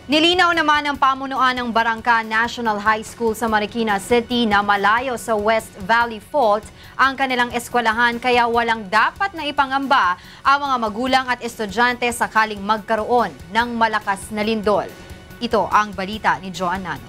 Nilinaw naman ng pamunuan ng Barangka National High School sa Marikina City na malayo sa West Valley Fault ang kanilang eskwelahan kaya walang dapat na ipangamba ang mga magulang at estudyante sakaling magkaroon ng malakas na lindol. Ito ang balita ni Joan Nano.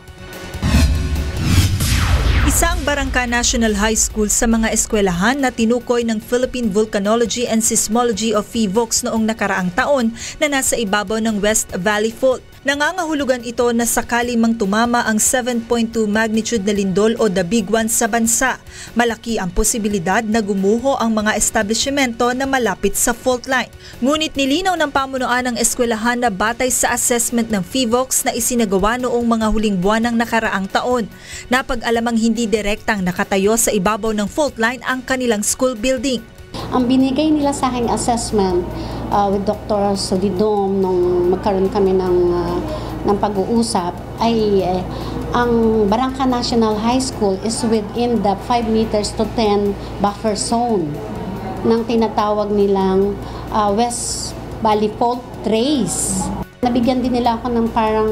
Isang Barangka National High School sa mga eskwelahan na tinukoy ng Philippine Volcanology and Seismology of PHIVOLCS noong nakaraang taon na nasa ibabaw ng West Valley Fault. Nangangahulugan ito na sakali mang tumama ang 7.2 magnitude na lindol o the big one sa bansa. Malaki ang posibilidad na gumuho ang mga establishmento na malapit sa fault line. Ngunit nilinaw ng pamunuan ng eskwelahan na batay sa assessment ng PHIVOLCS na isinagawa noong mga huling buwan ng nakaraang taon. Napag-alamang hindi direktang nakatayo sa ibabaw ng fault line ang kanilang school building. Ang binigay nila sa aking assessment with Dr. Solidom nung magkaroon kami ng pag-uusap ay ang Barangka National High School is within the 5 meters to 10 buffer zone ng tinatawag nilang West Valley Fault Trace. Nabigyan din nila ako ng parang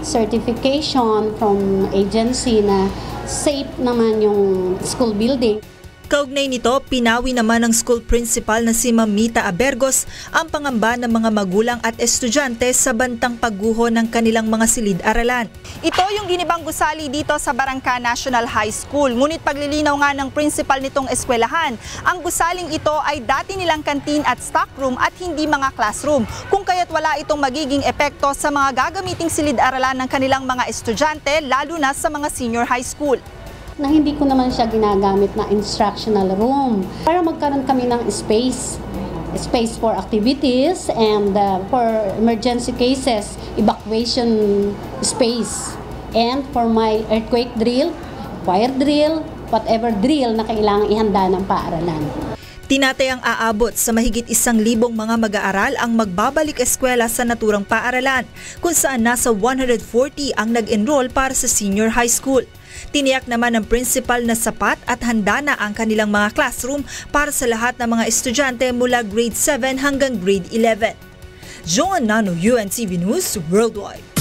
certification from agency na safe naman yung school building. Kaugnay nito, pinawi naman ng school principal na si Ma'am Mita Abergos ang pangamba ng mga magulang at estudyante sa bantang pagguho ng kanilang mga silid-aralan. Ito yung ginibang gusali dito sa Barangka National High School. Ngunit paglilinaw nga ng principal nitong eskwelahan, ang gusaling ito ay dati nilang kantin at stockroom at hindi mga classroom. Kung kaya't wala itong magiging epekto sa mga gagamiting silid-aralan ng kanilang mga estudyante, lalo na sa mga senior high school. Na hindi ko naman siya ginagamit na instructional room para magkaroon kami ng space for activities and for emergency cases, evacuation space, and for my earthquake drill, fire drill, whatever drill na kailangang ihanda ng paaralan. Tinatayang aabot sa mahigit 1,000 mga mag-aaral ang magbabalik eskwela sa naturang paaralan, kung saan nasa 140 ang nag-enroll para sa senior high school. Tiniyak naman ng principal na sapat at handa na ang kanilang mga classroom para sa lahat ng mga estudyante mula grade 7 hanggang grade 11. Joan Nano, UNTV News Worldwide.